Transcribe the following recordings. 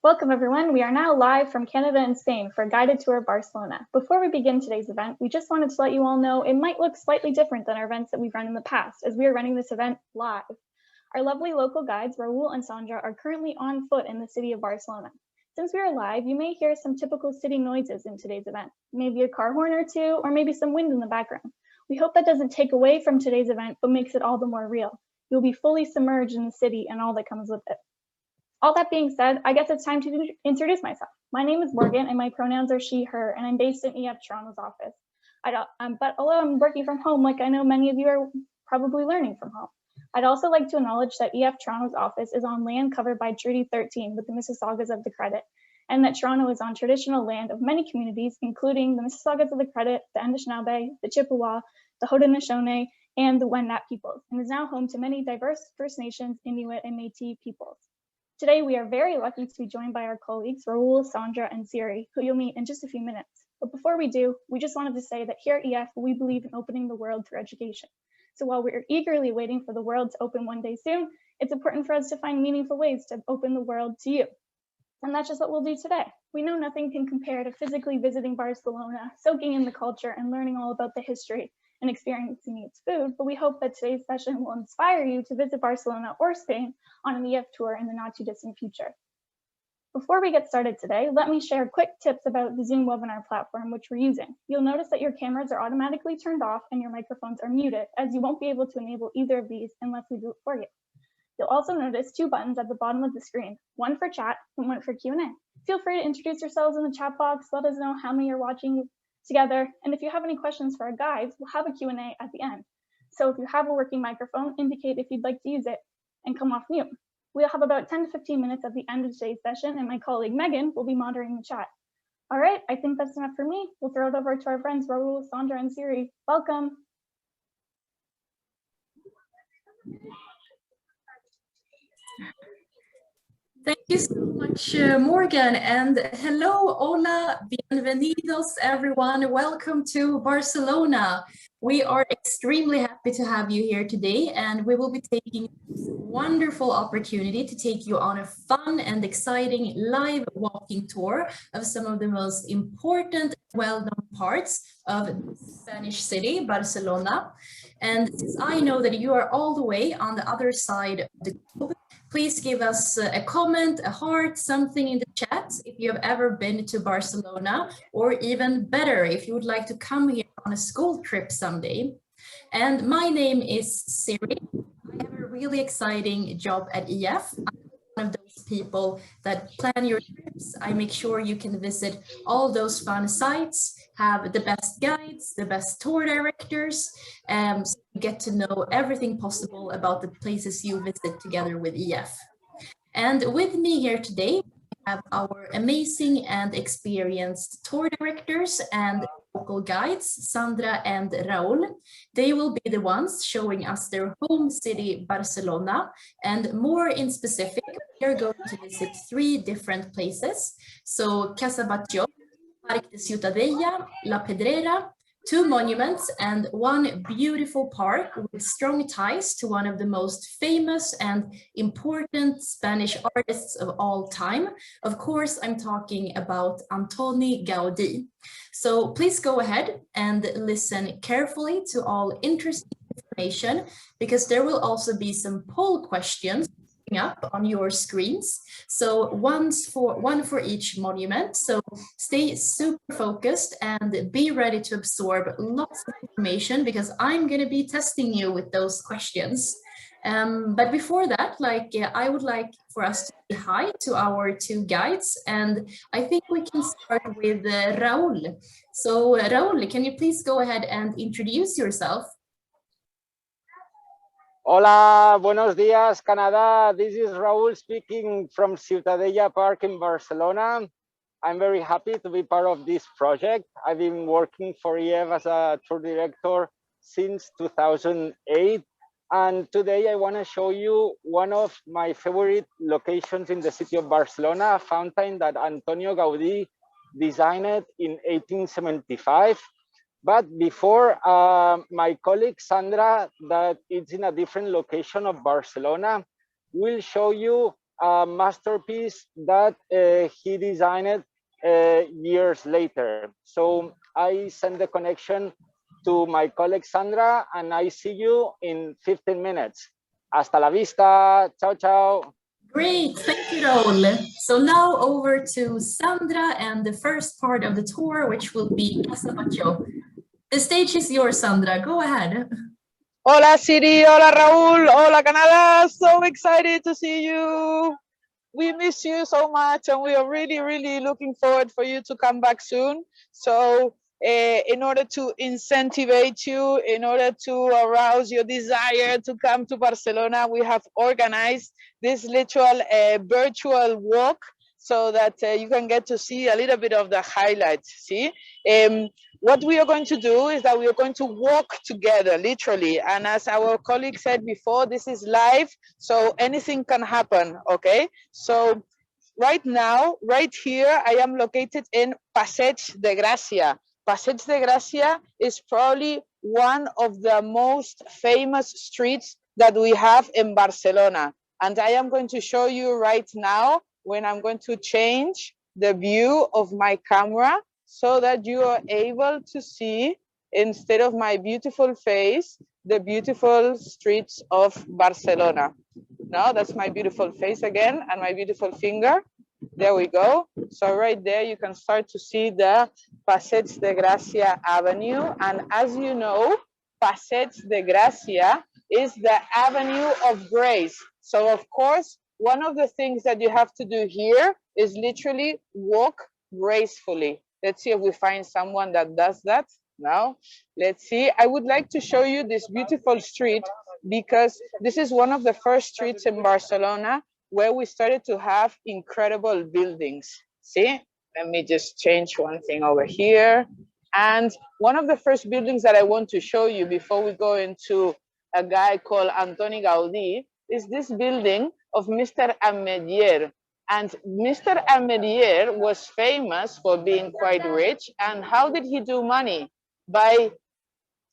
Welcome everyone. We are now live from Canada and Spain for a guided tour of Barcelona. Before we begin today's event, we just wanted to let you all know it might look slightly different than our events that we've run in the past, as we are running this event live. Our lovely local guides, Raul and Sandra, are currently on foot in the city of Barcelona. Since we are live, you may hear some typical city noises in today's event, maybe a car horn or two, or maybe some wind in the background. We hope that doesn't take away from today's event, but makes it all the more real. You'll be fully submerged in the city and all that comes with it. All that being said, I guess it's time to introduce myself. My name is Morgan and my pronouns are she, her, and I'm based in EF Toronto's office. But although I'm working from home, like I know many of you are probably learning from home, I'd also like to acknowledge that EF Toronto's office is on land covered by Treaty 13 with the Mississaugas of the Credit, and that Toronto is on traditional land of many communities, including the Mississaugas of the Credit, the Anishinaabe, the Chippewa, the Haudenosaunee, and the Wendat peoples, and is now home to many diverse First Nations, Inuit, and Métis peoples. Today, we are very lucky to be joined by our colleagues, Raul, Sandra, and Siri, who you'll meet in just a few minutes. But before we do, we just wanted to say that here at EF, we believe in opening the world through education. So while we're eagerly waiting for the world to open one day soon, it's important for us to find meaningful ways to open the world to you. And that's just what we'll do today. We know nothing can compare to physically visiting Barcelona, soaking in the culture, and learning all about the history and experiencing its food, but we hope that today's session will inspire you to visit Barcelona or Spain on an EF tour in the not too distant future. Before we get started today, let me share quick tips about the Zoom webinar platform which we're using. You'll notice that your cameras are automatically turned off and your microphones are muted, as you won't be able to enable either of these unless we do it for you. You'll also notice two buttons at the bottom of the screen, one for chat and one for Q&A. Feel free to introduce yourselves in the chat box, let us know how many are watching together, and if you have any questions for our guides, we'll have a Q&A at the end. So if you have a working microphone, indicate if you'd like to use it and come off mute. We'll have about 10 to 15 minutes at the end of today's session, and my colleague Megan will be monitoring the chat. All right, I think that's enough for me. We'll throw it over to our friends Raul, Sandra, and Siri. Welcome. Thank you so much, Morgan, and hello, hola, bienvenidos, everyone. Welcome to Barcelona. We are extremely happy to have you here today, and we will be taking this wonderful opportunity to take you on a fun and exciting live walking tour of some of the most important, well-known parts of the Spanish city, Barcelona. And since I know that you are all the way on the other side of the globe, please give us a comment, a heart, something in the chat if you have ever been to Barcelona, or even better, if you would like to come here on a school trip someday. And my name is Siri. I have a really exciting job at EF. I'm one of those people that plan your trips. I make sure you can visit all those fun sites, have the best guides, the best tour directors, so you get to know everything possible about the places you visit together with EF. And with me here today, we have our amazing and experienced tour directors and local guides, Sandra and Raul. They will be the ones showing us their home city, Barcelona, and more in specific, we are going to visit 3 different places. So Casa Batlló, Park de Ciutadella, La Pedrera, 2 monuments, and 1 beautiful park with strong ties to one of the most famous and important Spanish artists of all time. Of course, I'm talking about Antoni Gaudi. So please go ahead and listen carefully to all interesting information, because there will also be some poll questions up on your screens. So one for each monument. So stay super focused and be ready to absorb lots of information, because I'm going to be testing you with those questions. But before that, I would like for us to say hi to our 2 guides, and I think we can start with Raul. So Raul, can you please go ahead and introduce yourself? Hola, buenos días, Canada. This is Raul speaking from Ciutadella Park in Barcelona. I'm very happy to be part of this project. I've been working for EF as a tour director since 2008. And today I want to show you one of my favorite locations in the city of Barcelona, a fountain that Antonio Gaudí designed in 1875. But before, my colleague Sandra, that is in a different location of Barcelona, will show you a masterpiece that he designed years later. So I send the connection to my colleague Sandra, and I see you in 15 minutes. Hasta la vista. Ciao, ciao. Great, thank you, Raul. So now over to Sandra and the first part of the tour, which will be Casa Batlló. The stage is yours, Sandra. Go ahead. Hola, Siri. Hola, Raúl. Hola, Canada. So excited to see you. We miss you so much, and we are really, really looking forward for you to come back soon. So in order to incentivize you, in order to arouse your desire to come to Barcelona, we have organized this literal virtual walk so that you can get to see a little bit of the highlights. See, what we are going to do is that we are going to walk together, literally. And as our colleague said before, this is live, so anything can happen, okay? So right now, right here, I am located in Passeig de Gràcia. Passeig de Gràcia is probably one of the most famous streets that we have in Barcelona. And I am going to show you right now when I'm going to change the view of my camera so that you are able to see, instead of my beautiful face, the beautiful streets of Barcelona. Now that's my beautiful face again and my beautiful finger. There we go. So right there, you can start to see the Passeig de Gràcia Avenue. And as you know, Passeig de Gràcia is the Avenue of Grace. So of course, one of the things that you have to do here is literally walk gracefully. Let's see if we find someone that does that. Now, let's see. I would like to show you this beautiful street because this is one of the first streets in Barcelona where we started to have incredible buildings. See, let me just change one thing over here. And one of the first buildings that I want to show you before we go into a guy called Antoni Gaudi is this building of Mr. Ametller. And Mr. Ametller was famous for being quite rich. And how did he do money? By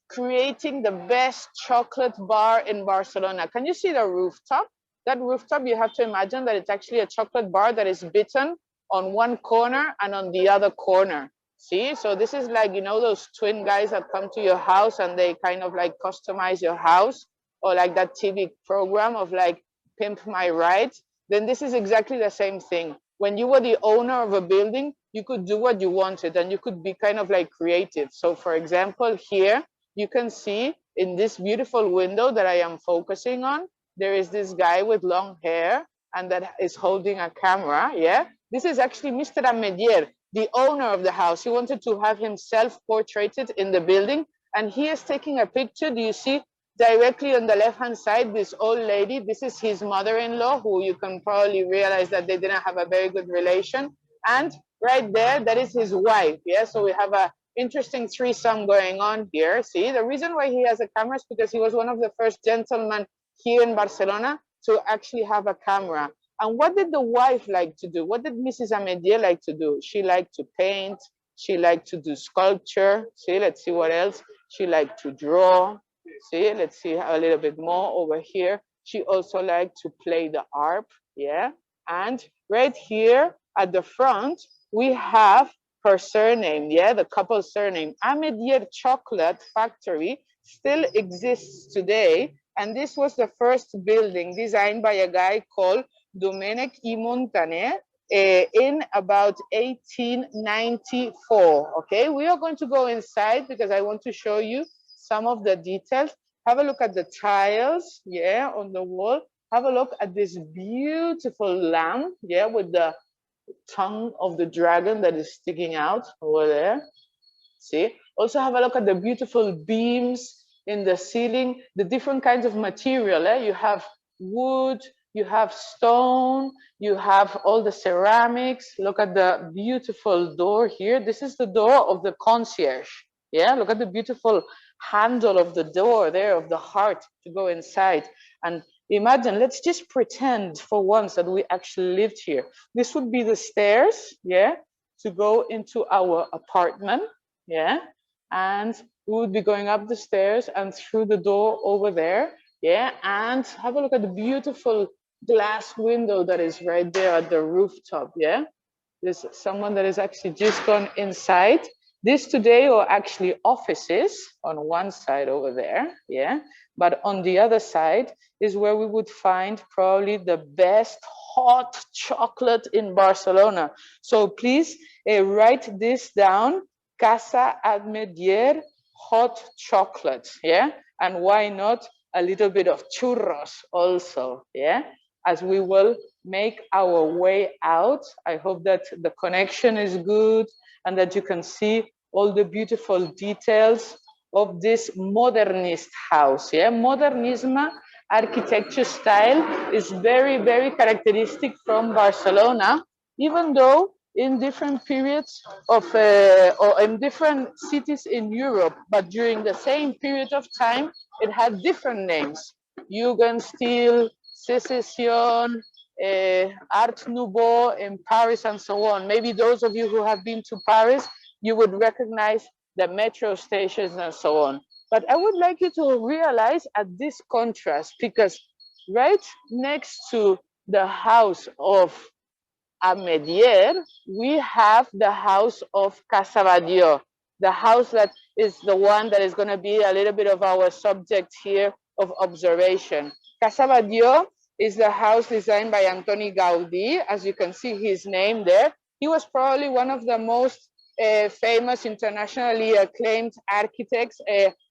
creating the best chocolate bar in Barcelona. Can you see the rooftop? That rooftop, you have to imagine that it's actually a chocolate bar that is bitten on one corner and on the other corner. See, so this is like, you know, those twin guys that come to your house and they kind of like customize your house, or like that TV program of like Pimp My Ride. Then this is exactly the same thing. When you were the owner of a building, you could do what you wanted and you could be kind of like creative. So for example, here, you can see in this beautiful window that I am focusing on, there is this guy with long hair and that is holding a camera, yeah? This is actually Mr. Ametller, the owner of the house. He wanted to have himself portraited in the building, and he is taking a picture. Do you see directly on the left-hand side, this old lady? This is his mother-in-law, who you can probably realize that they didn't have a very good relation. And right there, that is his wife, yeah? So we have a interesting threesome going on here. See, the reason why he has a camera is because he was one of the first gentlemen here in Barcelona to actually have a camera. And what did the wife like to do? What did Mrs. Ametller like to do? She liked to paint. She liked to do sculpture. See, let's see what else. She liked to draw. See, let's see a little bit more over here. She also liked to play the harp, yeah? And right here at the front, we have her surname, yeah, the couple's surname. Ametller Chocolate Factory still exists today, and this was the first building designed by a guy called Domènech i Montaner in about 1894, okay? We are going to go inside because I want to show you some of the details. Have a look at the tiles, yeah, on the wall. Have a look at this beautiful lamp, yeah, with the tongue of the dragon that is sticking out over there. See, also have a look at the beautiful beams in the ceiling, the different kinds of material. You have wood, you have stone, you have all the ceramics. Look at the beautiful door here. This is the door of the concierge. Yeah, look at the beautiful handle of the door there, of the heart to go inside. And imagine, let's just pretend for once that we actually lived here. This would be the stairs, yeah, to go into our apartment, yeah, and we would be going up the stairs and through the door over there, yeah, and have a look at the beautiful glass window that is right there at the rooftop, yeah? There's someone that has actually just gone inside. This today are actually offices on one side over there, yeah? But on the other side is where we would find probably the best hot chocolate in Barcelona. So please write this down, Casa Milà hot chocolate, yeah? And why not a little bit of churros also, yeah? As we will make our way out. I hope that the connection is good and that you can see all the beautiful details of this modernist house. Yeah, modernism architecture style is very, very characteristic from Barcelona, even though in different periods of or in different cities in Europe, but during the same period of time, it had different names. Jugendstil, Secession, Art Nouveau in Paris, and so on. Maybe those of you who have been to Paris, you would recognize the metro stations and so on. But I would like you to realize at this contrast, because right next to the house of Amedier, we have the house of Casa Milà, the house that is the one that is going to be a little bit of our subject here of observation. Casa Milà is the house designed by Antoni Gaudi. As you can see his name there. He was probably one of the most famous, internationally acclaimed architects.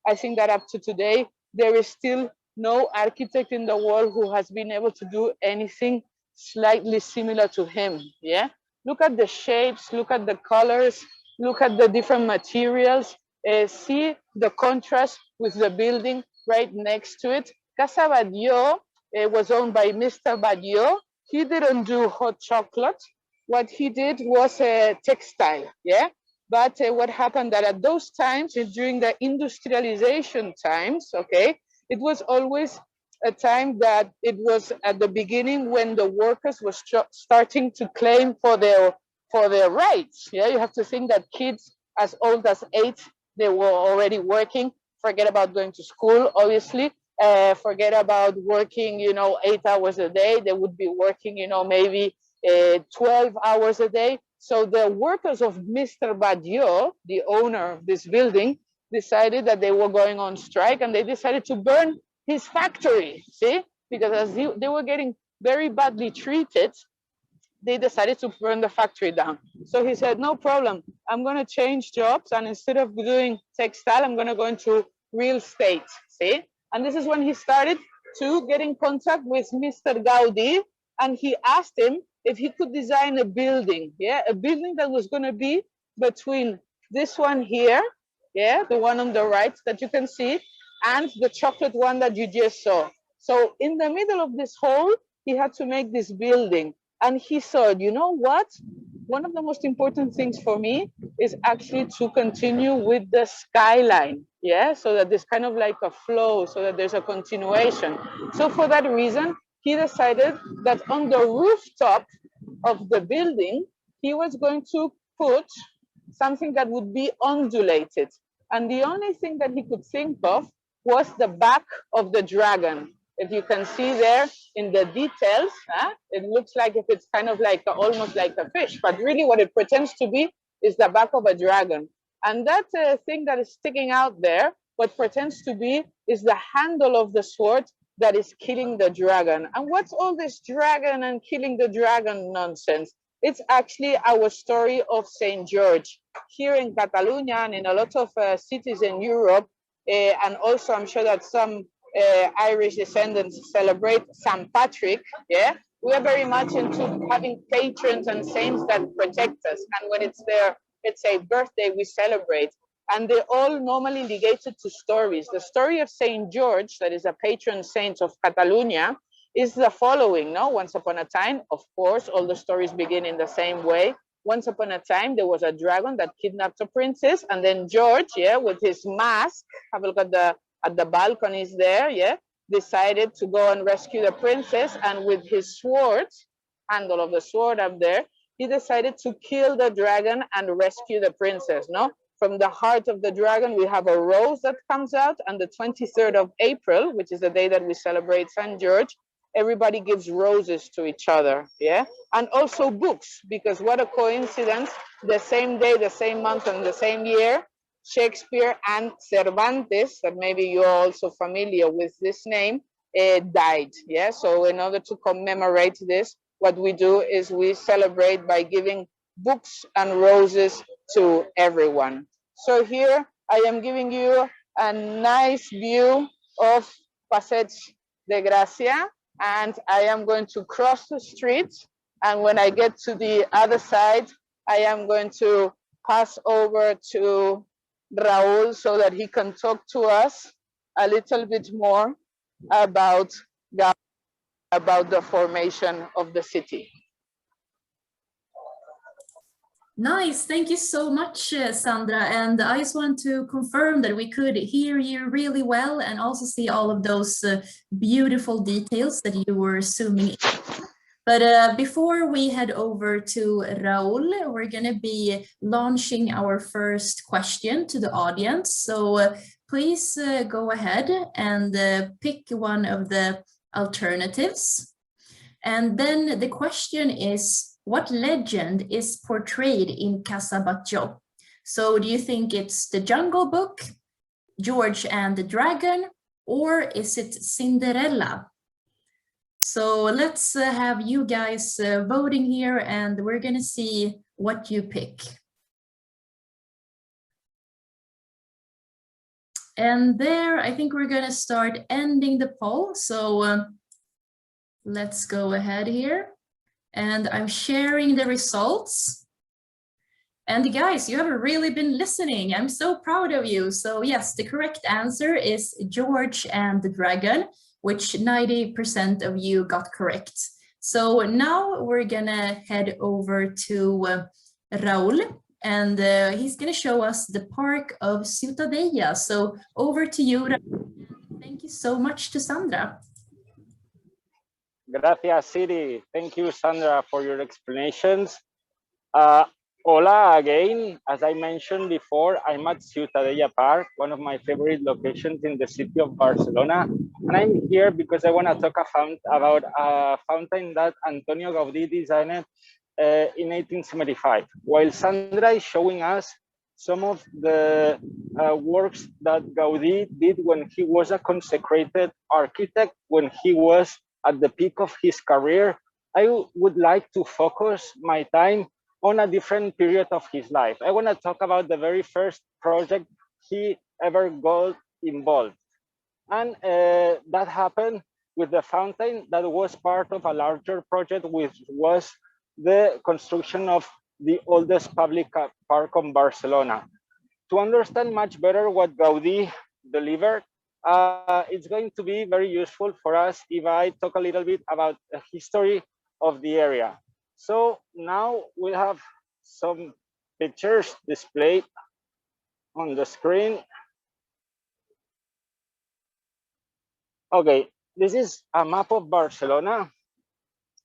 I think that up to today, there is still no architect in the world who has been able to do anything slightly similar to him, yeah? Look at the shapes, look at the colors, look at the different materials, see the contrast with the building right next to it. Casa Milà was owned by Mr. Batlló. He didn't do hot chocolate. What he did was a textile, yeah? But what happened that at those times, during the industrialization times, okay, it was always a time that it was at the beginning when the workers were starting to claim for their rights. Yeah, you have to think that kids as old as 8, they were already working. Forget about going to school, obviously. Forget about working, 8 hours a day. They would be working, maybe 12 hours a day. So the workers of Mr. Batlló, the owner of this building, decided that they were going on strike, and they decided to burn his factory, see? Because as they were getting very badly treated, they decided to burn the factory down. So he said, no problem, I'm gonna change jobs, and instead of doing textile, I'm gonna go into real estate, see? And this is when he started to get in contact with Mr. Gaudi, and he asked him if he could design a building, yeah? A building that was gonna be between this one here, yeah, the one on the right that you can see, and the chocolate one that you just saw. So in the middle of this hole, he had to make this building. And he thought, you know what? One of the most important things for me is actually to continue with the skyline, yeah? So that there's kind of like a flow, so that there's a continuation. So for that reason, he decided that on the rooftop of the building, he was going to put something that would be undulated. And the only thing that he could think of was the back of the dragon. If you can see there in the details, it looks like if it's kind of like almost like a fish, but really what it pretends to be is the back of a dragon. And that thing that is sticking out there, what pretends to be is the handle of the sword that is killing the dragon. And what's all this dragon and killing the dragon nonsense? It's actually our story of St. George. Here in Catalonia and in a lot of cities in Europe, and also I'm sure that some Irish descendants celebrate St. Patrick, yeah? We are very much into having patrons and saints that protect us. And when it's their, let's say, birthday, we celebrate. And they're all normally ligated to stories. The story of St. George, that is a patron saint of Catalonia, is the following, no? Once upon a time, of course, all the stories begin in the same way. Once upon a time, there was a dragon that kidnapped a princess, and then George, yeah, with his mask, have a look at the balconies there, yeah, decided to go and rescue the princess, and with his sword, handle of the sword up there, he decided to kill the dragon and rescue the princess, no? From the heart of the dragon, we have a rose that comes out on the 23rd of April, which is the day that we celebrate St. George. everybody gives roses to each other, yeah? And also books, because what a coincidence, the same day, the same month, and the same year, Shakespeare and Cervantes, that maybe you're also familiar with this name, died, yeah? So in order to commemorate this, what we do is we celebrate by giving books and roses to everyone. So here I am giving you a nice view of Passeig de Gracia, and I am going to cross the street, and when I get to the other side, I am going to pass over to Raúl so that he can talk to us a little bit more about the formation of the city. Nice, thank you so much, Sandra. And I just want to confirm that we could hear you really well and also see all of those beautiful details that you were zooming in. But before we head over to Raúl, we're going to be launching our first question to the audience. So please go ahead and pick one of the alternatives. And then the question is, what legend is portrayed in Casa Batlló? So do you think it's the Jungle Book, George and the Dragon, or is it Cinderella? So let's have you guys voting here, and we're going to see what you pick. And there, I think we're going to start ending the poll. So let's go ahead here. And I'm sharing the results. And guys, you have really been listening. I'm so proud of you. So yes, the correct answer is George and the Dragon, which 90% of you got correct. So now we're gonna head over to Raúl, and he's gonna show us the park of Ciutadella. So over to you, Raúl. Thank you so much to Sandra. Gracias, Siri. Thank you, Sandra, for your explanations. Hola again. As I mentioned before, I'm at Ciutadella Park, one of my favorite locations in the city of Barcelona. And I'm here because I want to talk about a fountain that Antonio Gaudi designed in 1875. While Sandra is showing us some of the works that Gaudi did when he was a consecrated architect, when he was at the peak of his career, I would like to focus my time on a different period of his life. I want to talk about the very first project he ever got involved. And that happened with the fountain that was part of a larger project, which was the construction of the oldest public park in Barcelona. To understand much better what Gaudi delivered, it's going to be very useful for us if I talk a little bit about the history of the area. So now we have some pictures displayed on the screen. Okay, this is a map of Barcelona,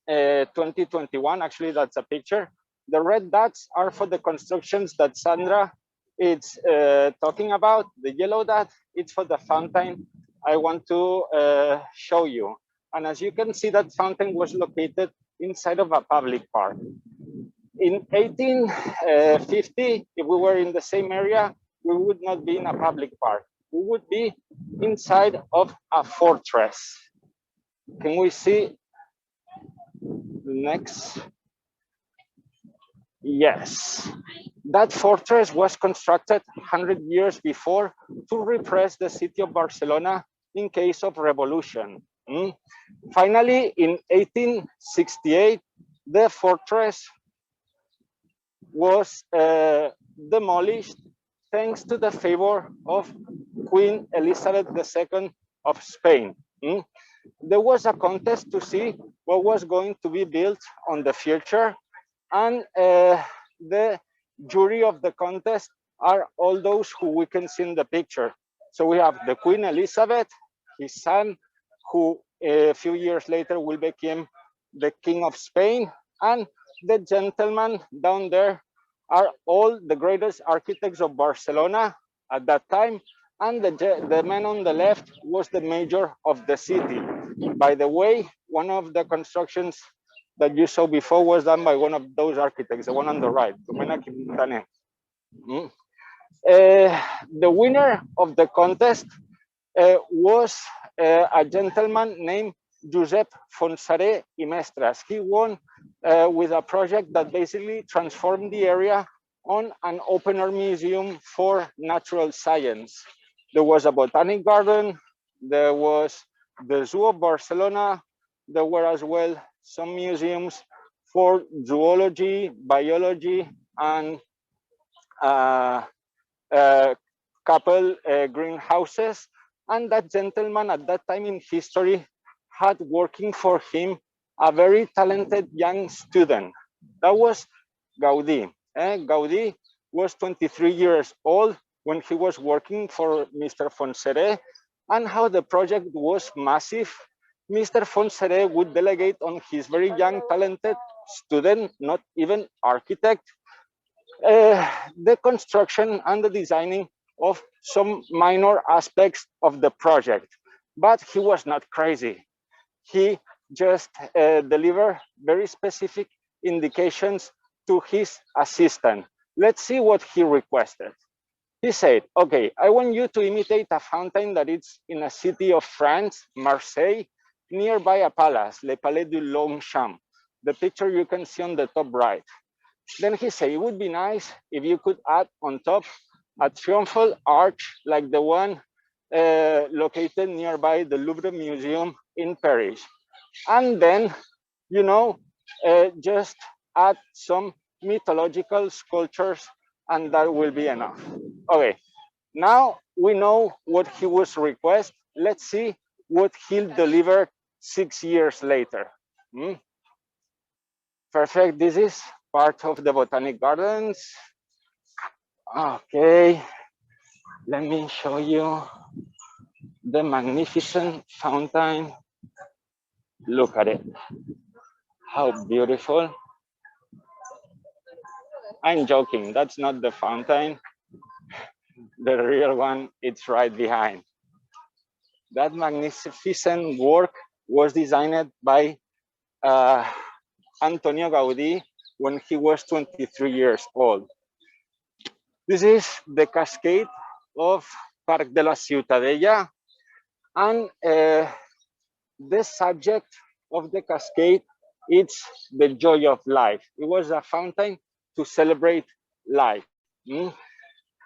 2021. Actually, that's a picture. The red dots are for the constructions that Sandra is talking about. The yellow dot, it's for the fountain I want to show you. And as you can see, that fountain was located inside of a public park. In 1850, if we were in the same area, we would not be in a public park. We would be inside of a fortress. Can we see the next? Yes. That fortress was constructed 100 years before to repress the city of Barcelona in case of revolution. Finally, in 1868, the fortress was demolished thanks to the favor of Queen Elizabeth II of Spain. There was a contest to see what was going to be built on the future, and the jury of the contest are all those who we can see in the picture. So we have the Queen Elizabeth, his son, who a few years later will become the King of Spain, and the gentlemen down there are all the greatest architects of Barcelona at that time, And the man on the left was the mayor of the city. By the way, one of the constructions that you saw before was done by one of those architects, the one on the right, Tumena Quintana. The winner of the contest was a gentleman named Josep Fonsaré i Mestres. He won with a project that basically transformed the area on an open air museum for natural science. There was a botanic garden, there was the Zoo of Barcelona, there were as well some museums for zoology, biology, and couple greenhouses. And that gentleman at that time in history had working for him a very talented young student. That was Gaudi. Gaudi was 23 years old when he was working for Mr. Fonsaré, and how the project was massive. Mr. Fonsaré would delegate on his very young, talented student, not even architect, the construction and the designing of some minor aspects of the project. But he was not crazy. He just delivered very specific indications to his assistant. Let's see what he requested. He said, okay, I want you to imitate a fountain that is in a city of France, Marseille, nearby a palace, Le Palais du Longchamp. The picture you can see on the top right. Then he said, it would be nice if you could add on top a triumphal arch like the one located nearby the Louvre Museum in Paris. And then, you know, just add some mythological sculptures and that will be enough. Okay, now we know what he was request. Let's see what he'll deliver 6 years later. Perfect, this is part of the Botanic Gardens. Okay, let me show you the magnificent fountain. Look at it, how beautiful. I'm joking, that's not the fountain. The real one, it's right behind. That magnificent work was designed by Antonio Gaudí when he was 23 years old. This is the cascade of Parc de la Ciutadella, and the subject of the cascade is the joy of life. It was a fountain to celebrate life.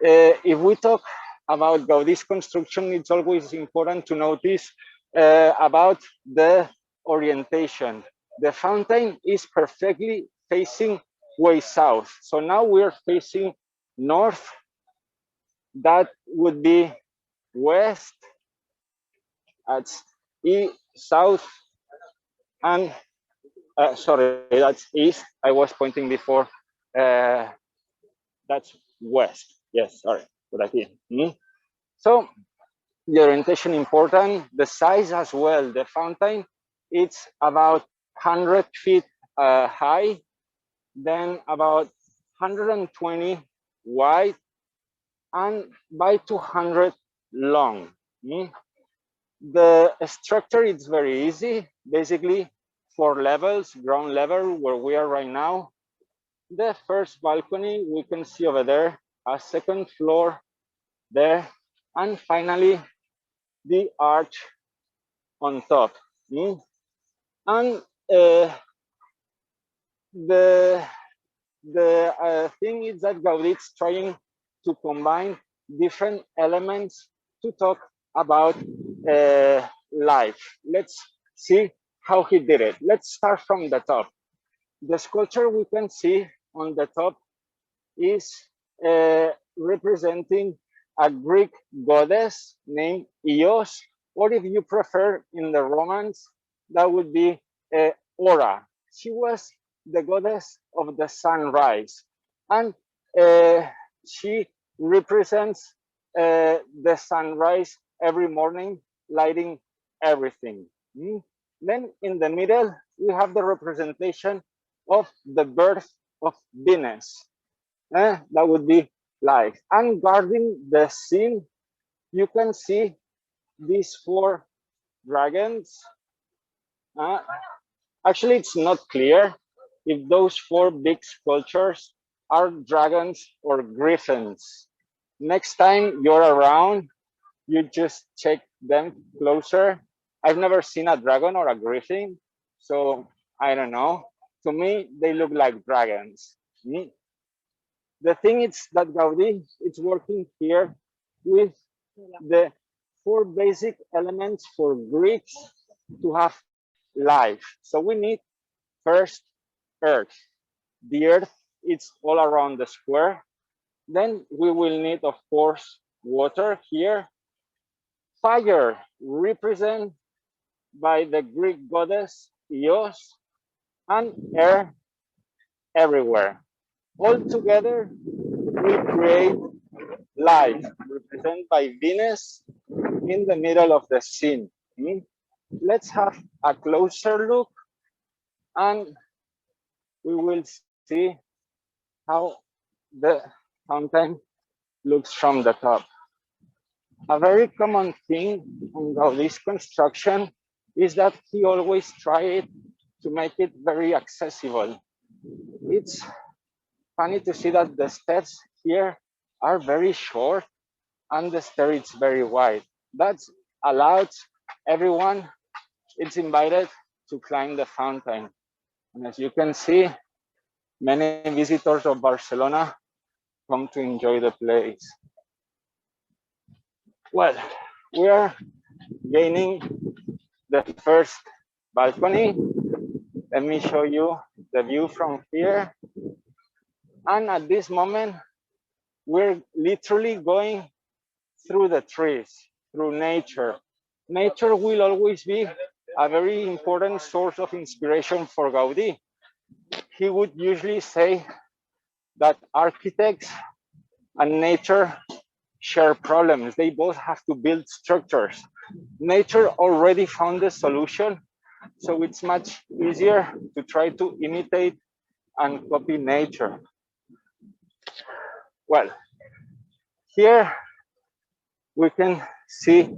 If we talk about Gaudí's construction, it's always important to notice about the orientation. The fountain is perfectly facing way south. So now we're facing north. That would be west, that's south, and sorry, that's east. I was pointing before. That's west. Yes, sorry, good idea. So the orientation important, the size as well. The fountain, it's about 100 feet high, then about 120 wide, and by 200 long. The structure is very easy, basically 4 levels, ground level where we are right now. The first balcony we can see over there, a second floor there, and finally the arch on top. And the thing is that Gaudí is trying to combine different elements to talk about life. Let's see how he did it. Let's start from the top. The sculpture we can see on the top is representing a Greek goddess named Eos, or if you prefer in the Romans, that would be Ora. She was the goddess of the sunrise, and she represents the sunrise every morning, lighting everything. Then in the middle, we have the representation of the birth of Venus. That would be life. And guarding the scene you can see these 4 dragons. Actually, it's not clear if those 4 big sculptures are dragons or griffins. Next time you're around, you just check them closer. I've never seen a dragon or a griffin, so I don't know. To me, they look like dragons. The thing is that Gaudi is working here with the 4 basic elements for Greeks to have life. So we need first earth. The earth is all around the square. Then we will need, of course, water here. Fire, represented by the Greek goddess Eos, and air everywhere. All together, we create life, represented by Venus in the middle of the scene. Let's have a closer look, and we will see how the fountain looks from the top. A very common thing on Gaudi's construction is that he always tried to make it very accessible. It's funny to see that the steps here are very short and the stair is very wide. That allows everyone, it's invited to climb the fountain. And as you can see, many visitors of Barcelona come to enjoy the place. Well, we are gaining the first balcony. Let me show you the view from here. And at this moment, we're literally going through the trees, through nature. Nature will always be a very important source of inspiration for Gaudi. He would usually say that architects and nature share problems. They both have to build structures. Nature already found the solution, so it's much easier to try to imitate and copy nature. Well, here we can see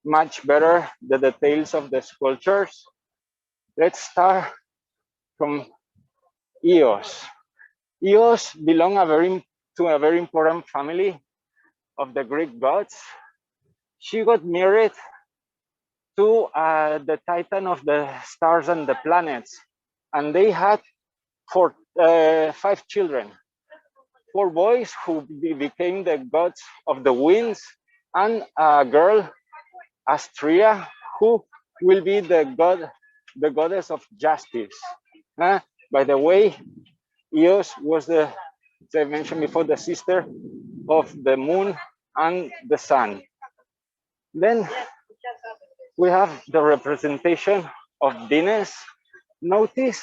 much better the details of the sculptures. Let's start from Eos. Eos belong to a very important family of the Greek gods. She got married to the titan of the stars and the planets, and they had 5 children. 4 boys who became the gods of the winds, and a girl, Astrea, who will be the goddess of justice. By the way, Eos was as I mentioned before, the sister of the moon and the sun. Then we have the representation of Venus. Notice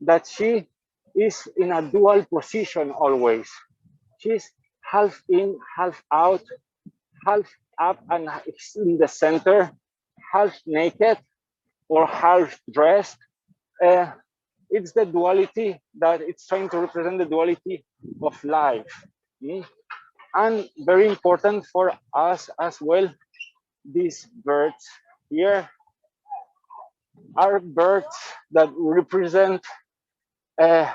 that she is in a dual position always. She's half in, half out, half up and in the center, half naked or half dressed. It's the duality that it's trying to represent, the duality of life. And very important for us as well, these birds here are birds that represent a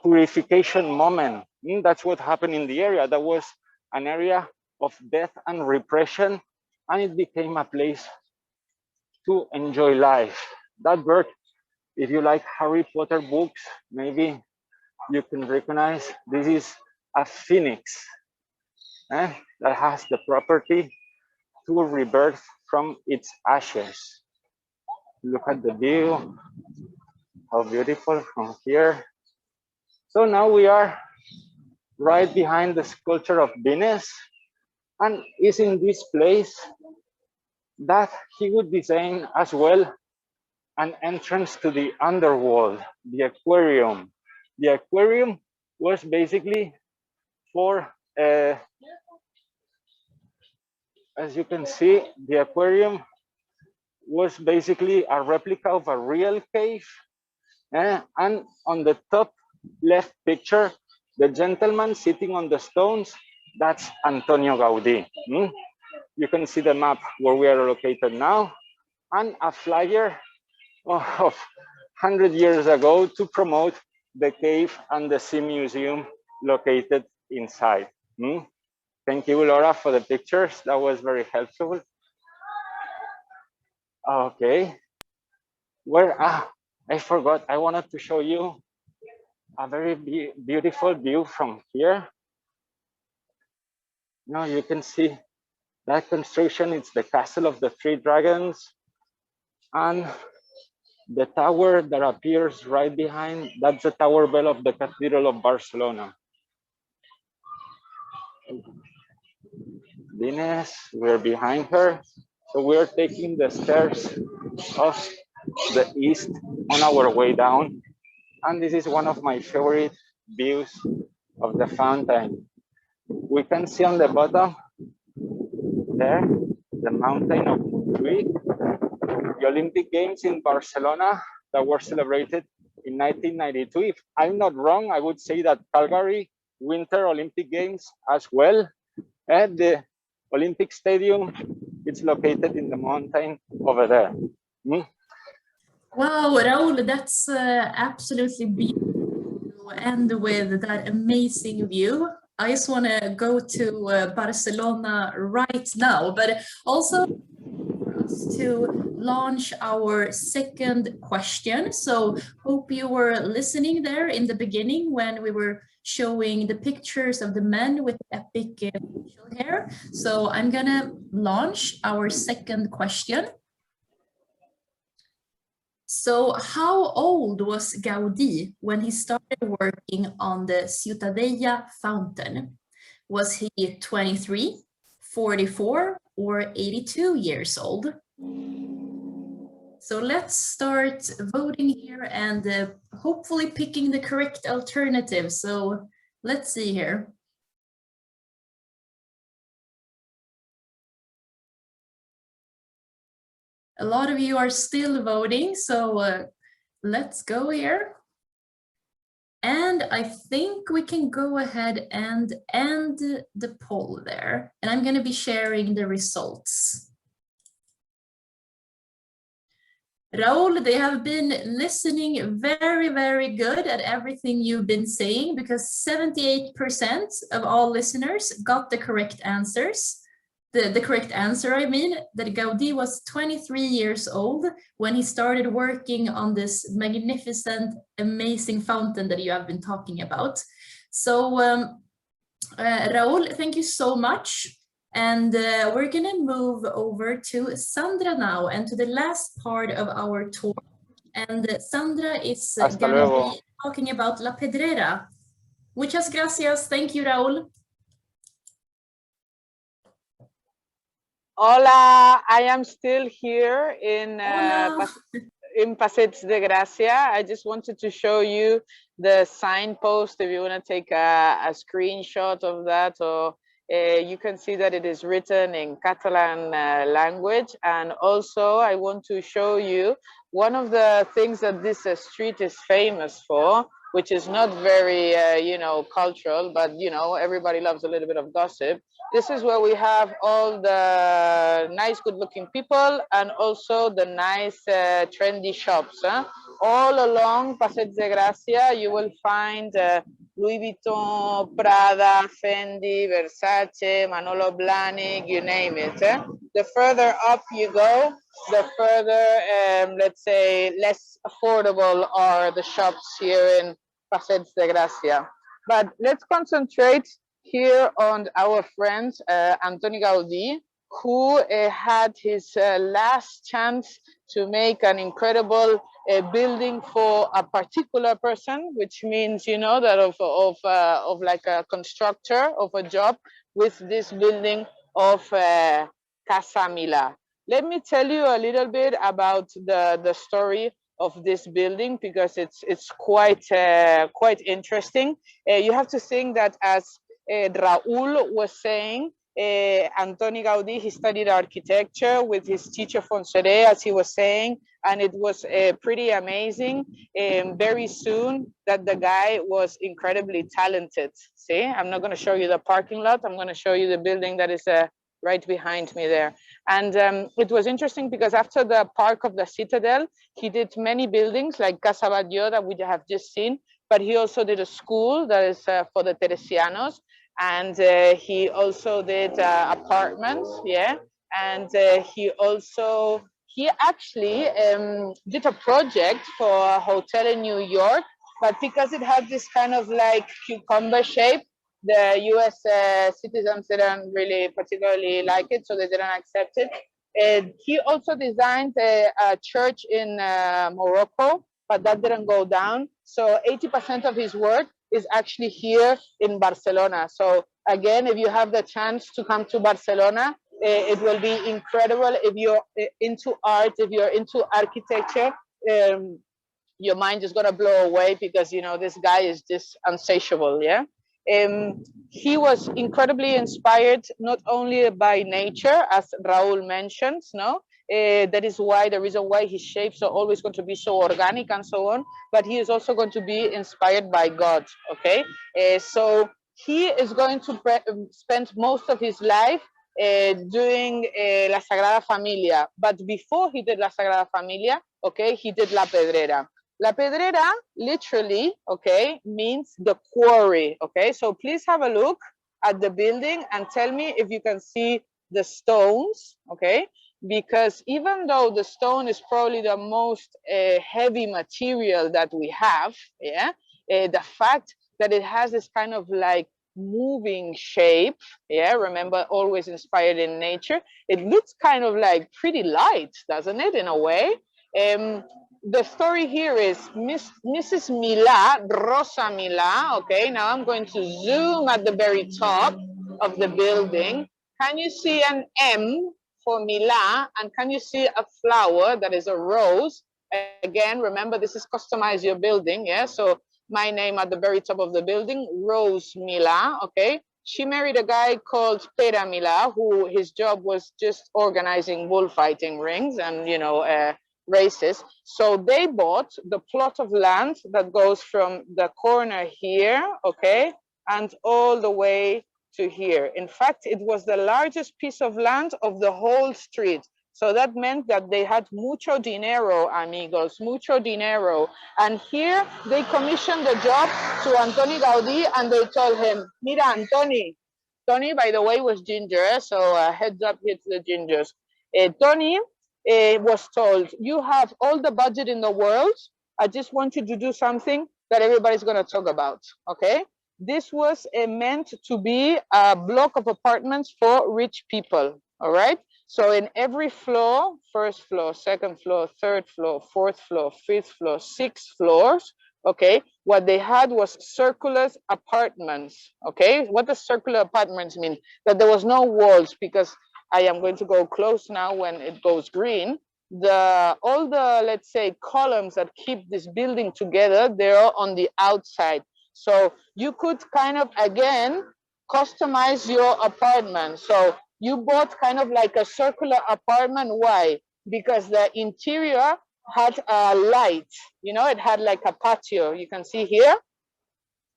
purification moment. That's what happened in the area. That was an area of death and repression, and it became a place to enjoy life. That bird, if you like Harry Potter books, maybe you can recognize this is a phoenix that has the property to rebirth from its ashes. Look at the view, how beautiful from here. So now we are right behind the sculpture of Venus, and is in this place that he would design as well an entrance to the underworld, the aquarium. The aquarium was basically for, as you can see, the aquarium was basically a replica of a real cave. And on the top left picture, the gentleman sitting on the stones, that's Antonio Gaudi. You can see the map where we are located now, and a flyer of 100 years ago to promote the cave and the sea museum located inside. Thank you, Laura, for the pictures. That was very helpful. Okay. I forgot. I wanted to show you a very beautiful view from here. Now you can see that construction. It's the Castle of the Three Dragons. And the tower that appears right behind, that's the tower bell of the Cathedral of Barcelona. Venus, we're behind her. So we're taking the stairs of the east on our way down. And this is one of my favorite views of the fountain. We can see on the bottom there, the mountain of Montjuïc, the Olympic Games in Barcelona that were celebrated in 1992. If I'm not wrong, I would say that Calgary Winter Olympic Games as well. And the Olympic Stadium, it's located in the mountain over there. Wow, Raul, that's absolutely beautiful to end with that amazing view. I just want to go to Barcelona right now, but also for us to launch our second question. So hope you were listening there in the beginning when we were showing the pictures of the men with epic facial hair. So I'm gonna launch our second question. So how old was Gaudi when he started working on the Ciutadella fountain? Was he 23, 44, or 82 years old? So let's start voting here and hopefully picking the correct alternative. So let's see here. A lot of you are still voting, so let's go here. And I think we can go ahead and end the poll there. And I'm going to be sharing the results. Raul, they have been listening very, very good at everything you've been saying because 78% of all listeners got the correct answers. The correct answer, I mean, that Gaudi was 23 years old when he started working on this magnificent, amazing fountain that you have been talking about. So, Raul, thank you so much. And we're gonna move over to Sandra now and to the last part of our tour. And Sandra is gonna be talking about La Pedrera. Muchas gracias. Thank you, Raul. Hola, I am still here in Passeig de Gràcia. I just wanted to show you the signpost if you want to take a screenshot of that, or you can see that it is written in Catalan language. And also I want to show you one of the things that this street is famous for, which is not very, you know, cultural, but, you know, everybody loves a little bit of gossip. This is where we have all the nice, good-looking people and also the nice, trendy shops. All along Passeig de Gràcia, you will find Louis Vuitton, Prada, Fendi, Versace, Manolo Blahnik, you name it. The further up you go, the further, let's say, less affordable are the shops here in Passeig de Gràcia. But let's concentrate here on our friend Antoni Gaudí, who had his last chance to make an incredible building for a particular person, which means, you know, that of like a constructor of a job with this building of Casa Milà. Let me tell you a little bit about the story of this building because it's quite interesting. You have to think that, as Raul was saying, Antoni Gaudí, he studied architecture with his teacher Fonseré, as he was saying, and it was pretty amazing. Very soon that the guy was incredibly talented. See, I'm not going to show you the parking lot. I'm going to show you the building that is right behind me there. And it was interesting because after the park of the Citadel, he did many buildings like Casa Batlló that we have just seen, but he also did a school that is for the Teresianos, and he also did apartments, yeah, and he actually did a project for a hotel in New York, but because it had this kind of like cucumber shape, the US citizens didn't really particularly like it, so they didn't accept it. He also designed a church in Morocco, but that didn't go down. So 80% of his work is actually here in Barcelona. So again, if you have the chance to come to Barcelona, it will be incredible. If you're into art, if you're into architecture, your mind is gonna blow away because you know this guy is just insatiable. Yeah. He was incredibly inspired not only by nature, as Raul mentions, no, that is why the reason why his shapes are always going to be so organic and so on, but he is also going to be inspired by God. Okay, so he is going to spend most of his life doing La Sagrada Familia, but before he did La Sagrada Familia, okay, he did La Pedrera. La Pedrera literally, okay, means the quarry, okay? So please have a look at the building and tell me if you can see the stones, okay? Because even though the stone is probably the most heavy material that we have, yeah, the fact that it has this kind of like moving shape, yeah, remember, always inspired in nature, it looks kind of like pretty light, doesn't it, in a way? The story here is Mrs. Milà, Rosa Milà, okay, now I'm going to zoom at the very top of the building. Can you see an M for Milà, and can you see a flower that is a rose? Again, remember, this is customize your building, yeah, so my name at the very top of the building, Rose Milà, okay? She married a guy called Pere Milà, who his job was just organizing bullfighting rings and, you know, races. So they bought the plot of land that goes from the corner here, okay, and all the way to here. In fact, it was the largest piece of land of the whole street. So that meant that they had mucho dinero, amigos, mucho dinero. And here they commissioned the job to Antoni Gaudi, and they told him, mira, Antoni. Tony, by the way, was ginger, so heads up here to the gingers. Tony was told, you have all the budget in the world. I just want you to do something that everybody's going to talk about, okay? This was meant to be a block of apartments for rich people, all right? So in every floor, first floor, second floor, third floor, fourth floor, fifth floor, sixth floors, okay, what they had was circular apartments, okay? What does circular apartments mean? That there was no walls, because I am going to go close now when it goes green. All the, let's say, columns that keep this building together, they're on the outside. So you could kind of, again, customize your apartment. So you bought kind of like a circular apartment. Why? Because the interior had a light, you know, it had like a patio. You can see here,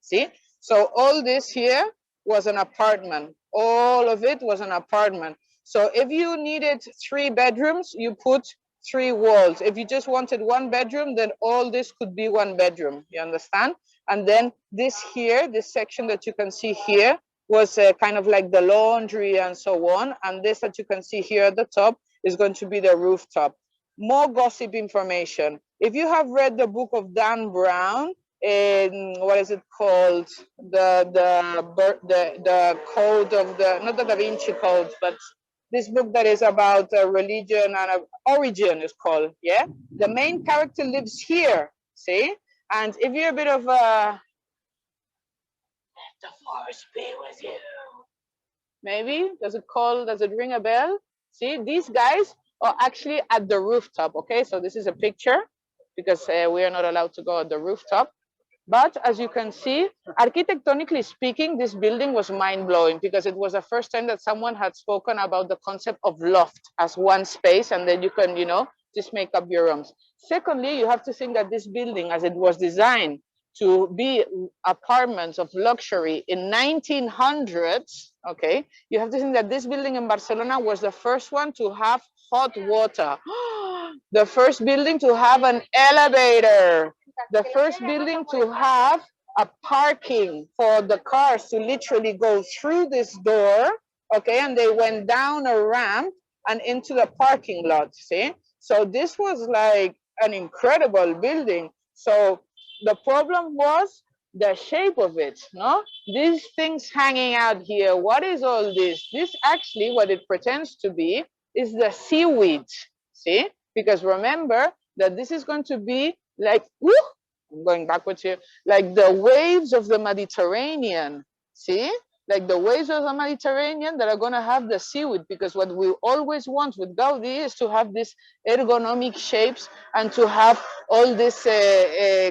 see? So all this here was an apartment. All of it was an apartment. So if you needed 3 bedrooms, you put 3 walls. If you just wanted 1 bedroom, then all this could be 1 bedroom, you understand? And then this here, this section that you can see here, was kind of like the laundry and so on. And this that you can see here at the top is going to be the rooftop. More gossip information. If you have read the book of Dan Brown, what is it called? The code of the, not the Da Vinci Code, but this book that is about religion and origin is called, yeah? The main character lives here, see? And if you're a bit of a, let the force be with you. Maybe, does it ring a bell? See, these guys are actually at the rooftop, okay? So this is a picture, because we are not allowed to go at the rooftop. But as you can see, architectonically speaking, this building was mind-blowing, because it was the first time that someone had spoken about the concept of loft as one space, and then you can, you know, just make up your rooms. Secondly, you have to think that this building, as it was designed to be apartments of luxury in 1900s, okay, you have to think that this building in Barcelona was the first one to have hot water, the first building to have an elevator, the first building to have a parking for the cars to literally go through this door, okay, and they went down a ramp and into the parking lot, see? So this was like an incredible building. So the problem was the shape of it, no? These things hanging out here, what is all this? This actually, what it pretends to be is the seaweed, see? Because remember that this is going to be like, whoo, I'm going backwards here, like the waves of the Mediterranean, see? Like the waves of the Mediterranean that are going to have the seaweed, because what we always want with Gaudi is to have these ergonomic shapes and to have all this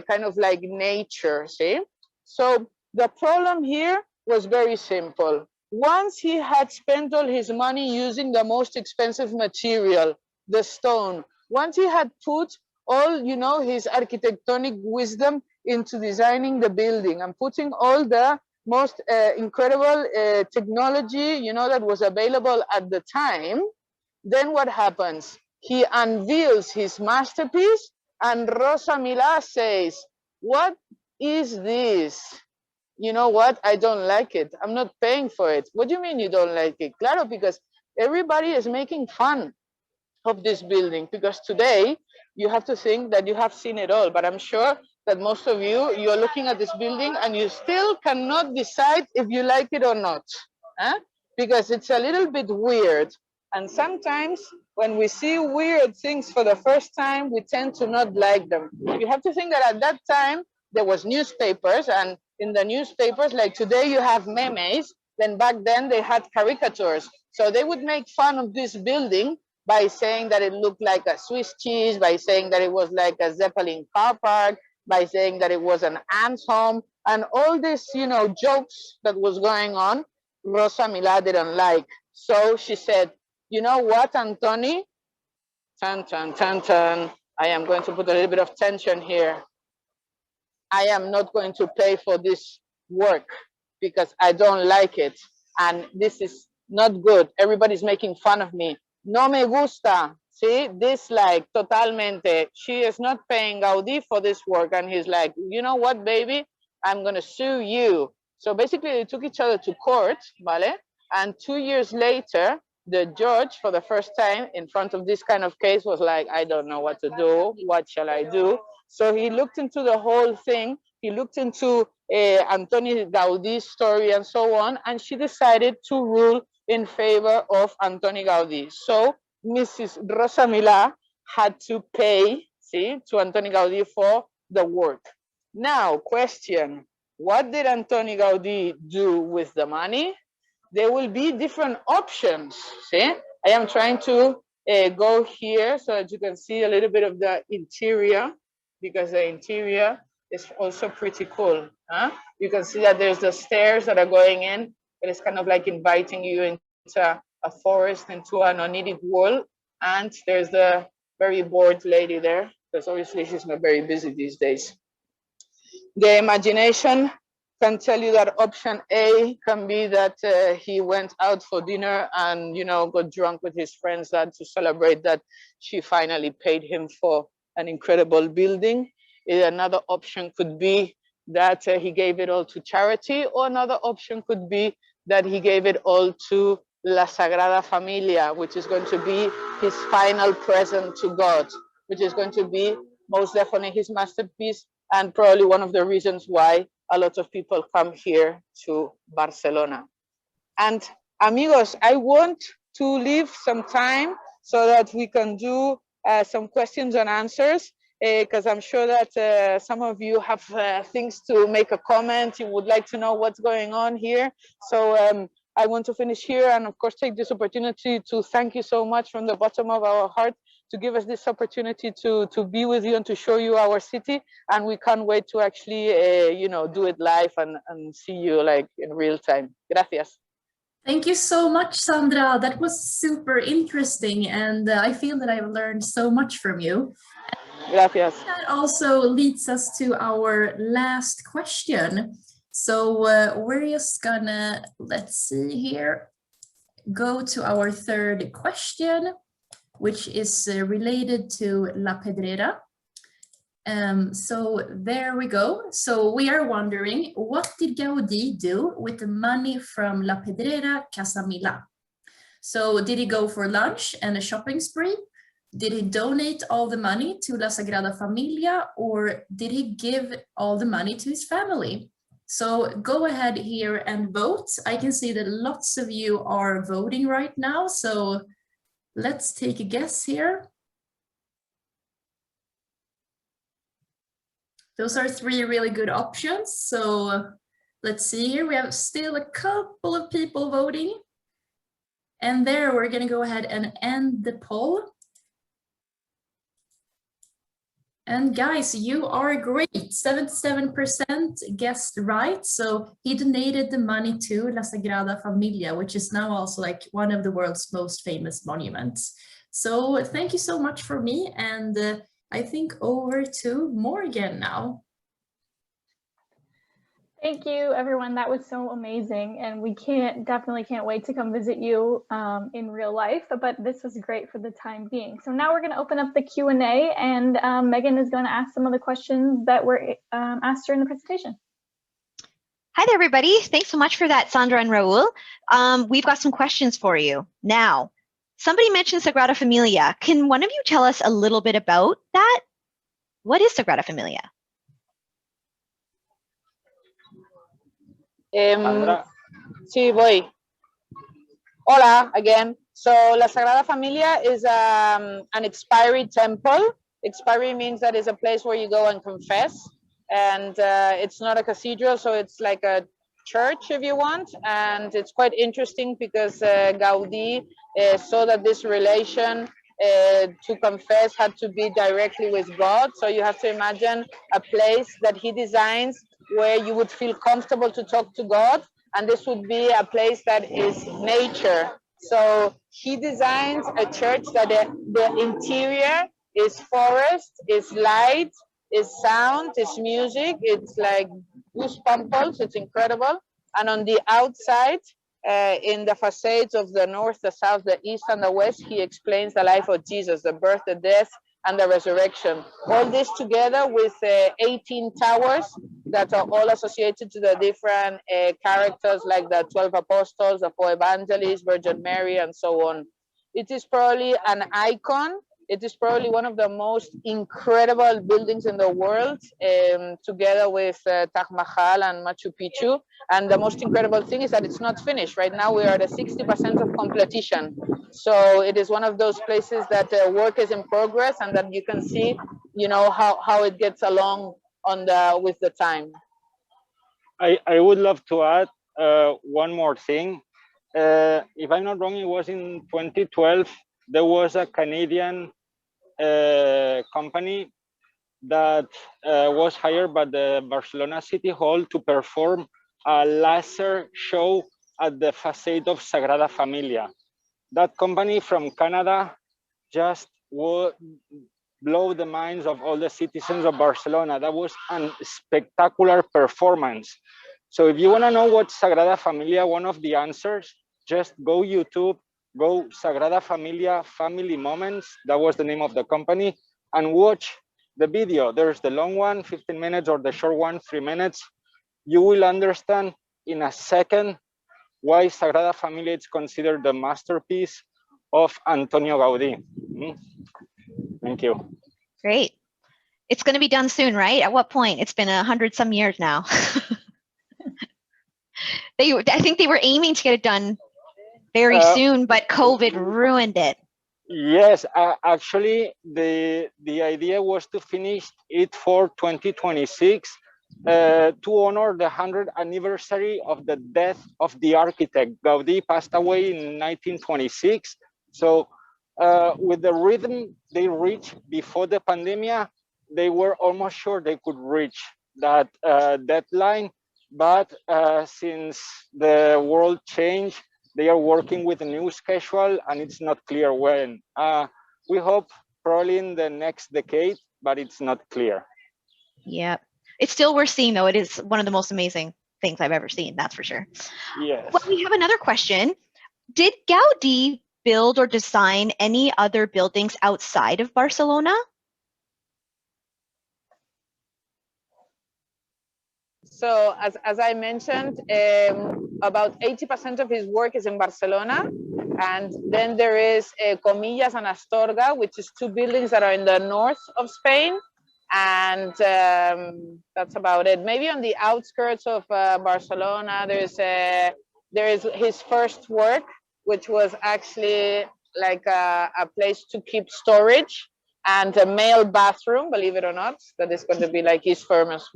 kind of like nature, see? So the problem here was very simple. Once he had spent all his money using the most expensive material, the stone, once he had put all, you know, his architectonic wisdom into designing the building and putting all the most incredible technology, you know, that was available at the time, then what happens? He unveils his masterpiece and Rosa Milà says, what is this? You know what? I don't like it. I'm not paying for it. What do you mean you don't like it? Claro, because everybody is making fun of this building, because today you have to think that you have seen it all, but I'm sure that most of you, you're looking at this building and you still cannot decide if you like it or not, huh? Because it's a little bit weird. And sometimes when we see weird things for the first time, we tend to not like them. You have to think that at that time, there was newspapers, and in the newspapers, like today you have memes, then back then they had caricatures. So they would make fun of this building by saying that it looked like a Swiss cheese, by saying that it was like a Zeppelin car park, by saying that it was an ant's home, and all this, you know, jokes that was going on, Rosa Milà didn't like. So she said, you know what, Antoni? Tan, tan, tan, tan. I am going to put a little bit of tension here. I am not going to pay for this work because I don't like it. And this is not good. Everybody's making fun of me. No me gusta. See, dislike totalmente. She is not paying Gaudi for this work. And he's like, you know what, baby? I'm going to sue you. So basically, they took each other to court, ¿vale? And 2 years later, the judge, for the first time in front of this kind of case, was like, I don't know what to do. What shall I do? So he looked into the whole thing. He looked into Antoni Gaudi's story and so on. And she decided to rule in favor of Antoni Gaudi. So Mrs. Rosa Milà had to pay, see, to Antoni Gaudi for the work. Now, question, what did Antoni Gaudi do with the money? There will be different options, see? I am trying to go here so that you can see a little bit of the interior, because the interior is also pretty cool. Huh? You can see that there's the stairs that are going in, but it's kind of like inviting you into a forest, into an oniric world. And there's the very bored lady there, because obviously she's not very busy these days. The imagination can tell you that option A can be that he went out for dinner and, you know, got drunk with his friends and to celebrate that she finally paid him for an incredible building. Another option could be that he gave it all to charity, or another option could be that he gave it all to La Sagrada Familia, which is going to be his final present to God, which is going to be most definitely his masterpiece, and probably one of the reasons why a lot of people come here to Barcelona. And amigos, I want to leave some time so that we can do some questions and answers, because I'm sure that some of you have things to make a comment. You would like to know what's going on here. So I want to finish here and of course take this opportunity to thank you so much from the bottom of our heart to give us this opportunity to be with you and to show you our city. And we can't wait to actually, you know, do it live and see you like in real time. Gracias. Thank you so much, Sandra. That was super interesting. And I feel that I've learned so much from you. Gracias. That also leads us to our last question. So we're just gonna, let's see here, go to our third question, which is related to La Pedrera. So there we go. So we are wondering, what did Gaudi do with the money from La Pedrera, Casa Milà? So did he go for lunch and a shopping spree? Did he donate all the money to La Sagrada Familia, or did he give all the money to his family? So go ahead here and vote. I can see that lots of you are voting right now. So let's take a guess here. Those are three really good options. So let's see here. We have still a couple of people voting. And there we're going to go ahead and end the poll. And guys, you are great. 77% guessed right. So he donated the money to La Sagrada Familia, which is now also like one of the world's most famous monuments. So thank you so much for me. And I think over to Morgan now. Thank you, everyone. That was so amazing. And we definitely can't wait to come visit you in real life, but this was great for the time being. So now we're going to open up the Q&A, and Megan is going to ask some of the questions that were asked during the presentation. Hi there, everybody. Thanks so much for that, Sandra and Raul. We've got some questions for you. Now, somebody mentioned Sagrada Familia. Can one of you tell us a little bit about that? What is Sagrada Familia? Sí, voy. Hola again. So La Sagrada Familia is an expiry temple. Expiry means that it's a place where you go and confess. And it's not a cathedral, so it's like a church if you want. And it's quite interesting because Gaudi saw that this relation to confess had to be directly with God. So you have to imagine a place that he designs where you would feel comfortable to talk to God, and this would be a place that is nature. So he designs a church that the interior is forest, is light, is sound, is music. It's like goosebumps. It's incredible. And on the outside, in the facades of the north, the south, the east, and the west, he explains the life of Jesus, the birth, the death, and the resurrection. All this together with 18 towers that are all associated to the different characters like the 12 apostles, the 4 evangelists, Virgin Mary, and so on. It is probably an icon. It is probably one of the most incredible buildings in the world, together with Taj Mahal and Machu Picchu. And the most incredible thing is that it's not finished. Right now we are at 60% of completion. So it is one of those places that work is in progress, and that you can see, you know, how it gets along on with the time. I would love to add one more thing. If I'm not wrong, it was in 2012, there was a Canadian company that was hired by the Barcelona City Hall to perform a laser show at the facade of Sagrada Familia. That company from Canada just would blow the minds of all the citizens of Barcelona. That was a spectacular performance. So if you want to know what Sagrada Familia, one of the answers, just go YouTube, go Sagrada Familia Family Moments, that was the name of the company, and watch the video. There's the long one, 15 minutes, or the short one, 3 minutes. You will understand in a second why Sagrada Familia is considered the masterpiece of Antonio Gaudi. Thank you. Great. It's going to be done soon, right? At what point? It's been 100-some years now. I think they were aiming to get it done very soon, but COVID ruined it. Yes, actually, the idea was to finish it for 2026 to honor the 100th anniversary of the death of the architect. Gaudi passed away in 1926. So with the rhythm they reached before the pandemic, they were almost sure they could reach that deadline. But since the world changed, they are working with a new schedule, and it's not clear when. We hope probably in the next decade, but it's not clear. Yeah, it's still worth seeing though. It is one of the most amazing things I've ever seen, that's for sure. Yes. Well, we have another question. Did Gaudi build or design any other buildings outside of Barcelona? So as I mentioned, about 80% of his work is in Barcelona. And then there is Comillas and Astorga, which is two buildings that are in the north of Spain. And that's about it. Maybe on the outskirts of Barcelona, there is his first work, which was actually like a place to keep storage and a male bathroom, believe it or not. That is going to be like his first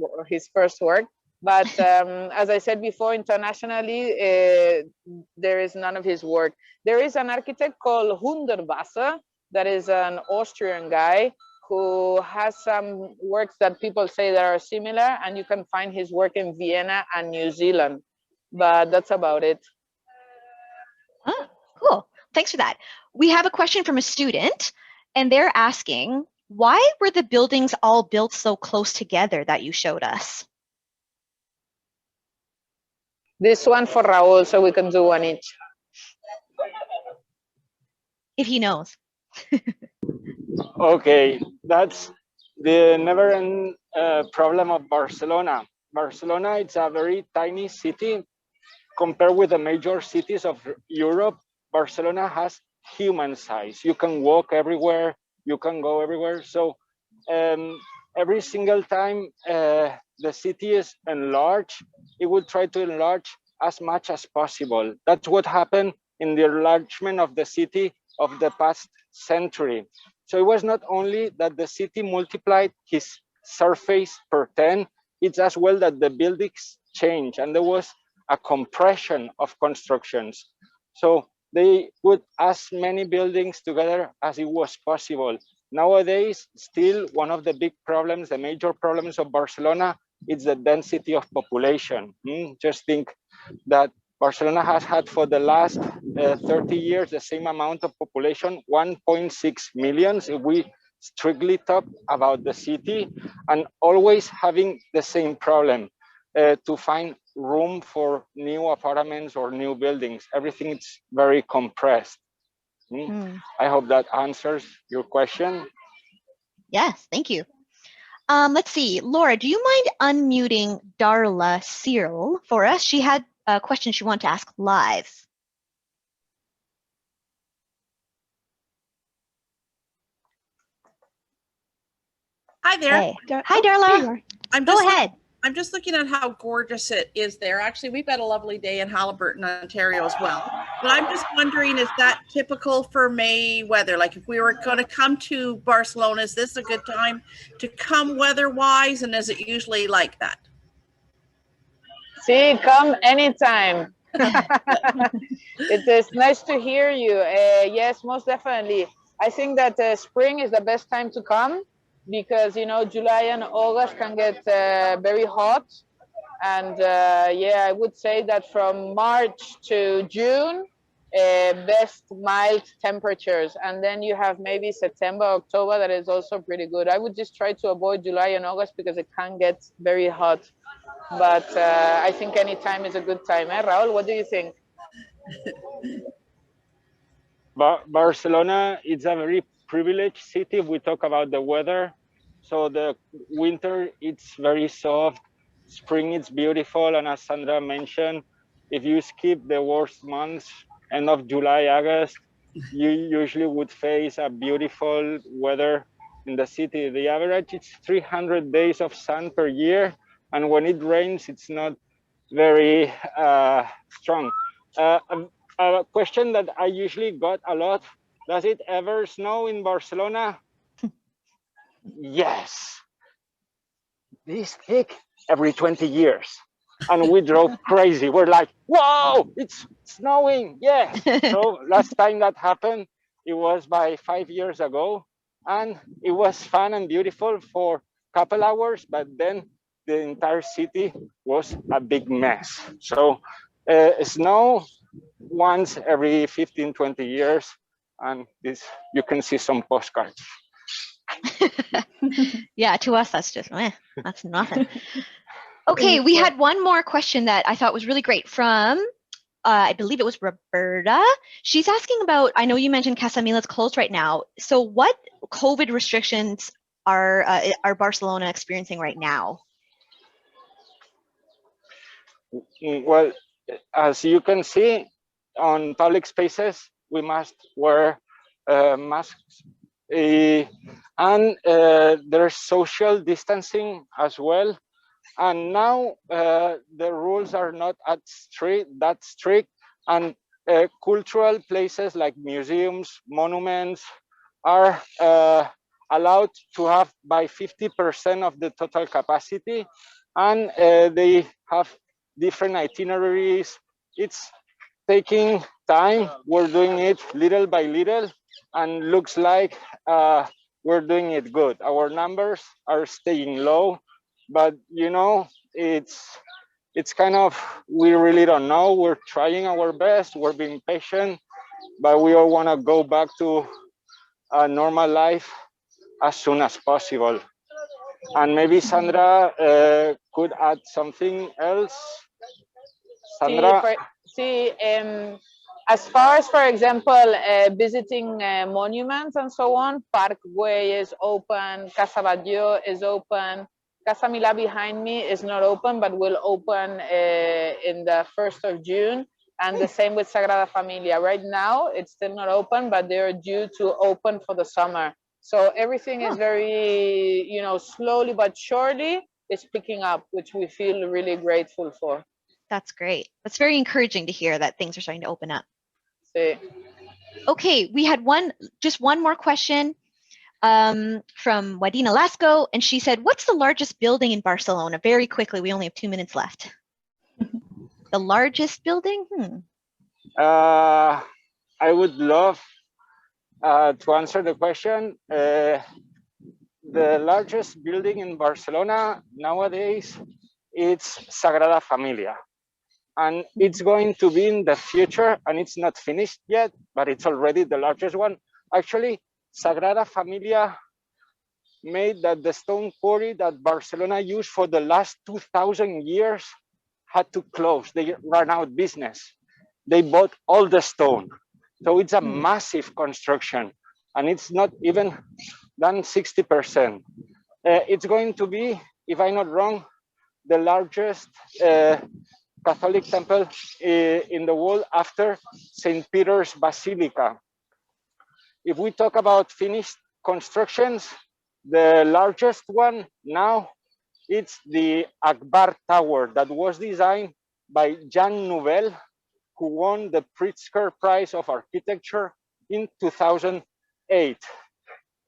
work. But as I said before, internationally, there is none of his work. There is an architect called Hundertwasser, that is an Austrian guy who has some works that people say that are similar, and you can find his work in Vienna and New Zealand. But that's about it. Oh, cool. Thanks for that. We have a question from a student, and they're asking, why were the buildings all built so close together that you showed us? This one for Raul, so we can do one each. If he knows. Okay, that's the never-end problem of Barcelona. Barcelona, it's a very tiny city. Compared with the major cities of Europe, Barcelona has human size. You can walk everywhere, you can go everywhere. So every single time the city is enlarged, it will try to enlarge as much as possible. That's what happened in the enlargement of the city of the past century. So it was not only that the city multiplied his surface per 10, it's as well that the buildings changed and there was a compression of constructions. So they put as many buildings together as it was possible. Nowadays, still one of the big problems, the major problems of Barcelona, is the density of population. Just think that Barcelona has had for the last 30 years the same amount of population, 1.6 million, if we strictly talk about the city, and always having the same problem to find room for new apartments or new buildings. Everything is very compressed. I hope that answers your question. Yes, thank you. Let's see, Laura, do you mind unmuting Darla Cyril for us? She had a question she wanted to ask live. Hi there. Hey. Hi, Darla. Go ahead. I'm just looking at how gorgeous it is there. Actually, we've got a lovely day in Haliburton, Ontario as well. But I'm just wondering, is that typical for May weather? Like if we were going to come to Barcelona, is this a good time to come weather-wise? And is it usually like that? See, come anytime. It is nice to hear you. Yes, most definitely. I think that spring is the best time to come because, you know, July and August can get very hot. And yeah, I would say that from March to June, best mild temperatures. And then you have maybe September, October, that is also pretty good. I would just try to avoid July and August because it can get very hot. But I think any time is a good time. Raul, what do you think? Barcelona is a very privileged city if we talk about the weather. So the winter, it's very soft. Spring, it's beautiful. And as Sandra mentioned, if you skip the worst months, end of July, August, you usually would face a beautiful weather in the city. The average is 300 days of sun per year. And when it rains, it's not very strong. A question that I usually got a lot, does it ever snow in Barcelona? Yes. This thick every 20 years. And we drove crazy. We're like, whoa, it's snowing. Yeah. So last time that happened, it was by 5 years ago. And it was fun and beautiful for a couple hours, but then the entire city was a big mess. So snow once every 15, 20 years. And this, you can see some postcards. Yeah, to us, that's just, that's nothing. Okay, we had one more question that I thought was really great from, I believe it was Roberta. She's asking about, I know you mentioned Casa Milà's closed right now. So what COVID restrictions are Barcelona experiencing right now? Well, as you can see, on public spaces, we must wear masks. And there's social distancing as well. And now the rules are not that strict, and cultural places like museums, monuments are allowed to have by 50% of the total capacity, and they have different itineraries. It's taking time. We're doing it little by little, and looks like we're doing it good. Our numbers are staying low, but you know, it's kind of, we really don't know. We're trying our best. We're being patient, but we all want to go back to a normal life as soon as possible. And maybe Sandra could add something else. Sandra? As far as, for example, visiting monuments and so on, Parkway is open, Casa Batlló is open, Casa Milà behind me is not open, but will open in the 1st of June. And the same with Sagrada Familia. Right now, it's still not open, but they're due to open for the summer. So everything is very, you know, slowly but surely it's picking up, which we feel really grateful for. That's great. That's very encouraging to hear that things are starting to open up. Sí. Okay, we had just one more question from Wadina Lasco, and she said, what's the largest building in Barcelona? Very quickly, we only have 2 minutes left. The largest building? I would love to answer the question. The largest building in Barcelona nowadays, it's Sagrada Familia. And it's going to be in the future, and it's not finished yet, but it's already the largest one. Actually, Sagrada Familia made that the stone quarry that Barcelona used for the last 2,000 years had to close. They ran out of business. They bought all the stone. So it's a massive construction, and it's not even done 60%. It's going to be, if I'm not wrong, the largest Catholic temple in the world after St. Peter's Basilica. If we talk about finished constructions, the largest one now, it's the Akbar Tower that was designed by Jean Nouvel, who won the Pritzker Prize of Architecture in 2008.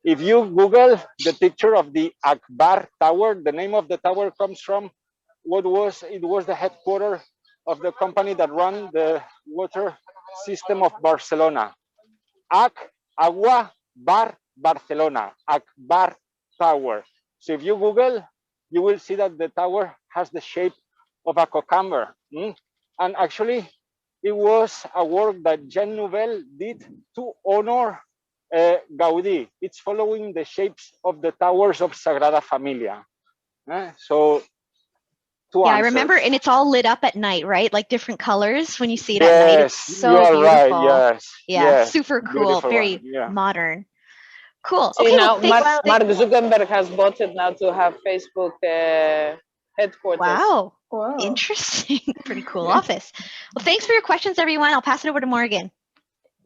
If you Google the picture of the Akbar Tower, the name of the tower comes from it was the headquarters of the company that ran the water system of Barcelona. Agua Bar Barcelona, Akbar Tower. So if you Google, you will see that the tower has the shape of a cucumber. And actually, it was a work that Jean Nouvel did to honor Gaudi. It's following the shapes of the towers of Sagrada Familia. So, yeah, I remember, and it's all lit up at night, right? Like different colors when you see it at night. It's so you are beautiful. Right. Yes. Yeah, yes. super cool, very modern. Cool. See, okay, now Mark Zuckerberg has bought it now to have Facebook headquarters. Wow. Whoa. Interesting. Pretty cool office. Well, thanks for your questions, everyone. I'll pass it over to Morgan.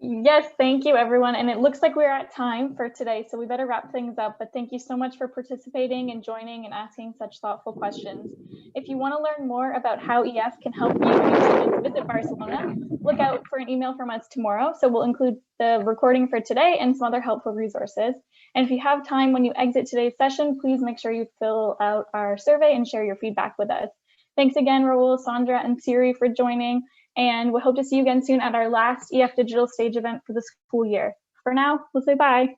Yes, thank you, everyone. And it looks like we're at time for today, so we better wrap things up. But thank you so much for participating and joining and asking such thoughtful questions. If you want to learn more about how EF can help you when you students visit Barcelona, look out for an email from us tomorrow. So we'll include the recording for today and some other helpful resources. And if you have time when you exit today's session, please make sure you fill out our survey and share your feedback with us. Thanks again, Raul, Sandra, and Siri for joining. And we hope to see you again soon at our last EF Digital Stage event for the school year. For now, we'll say bye.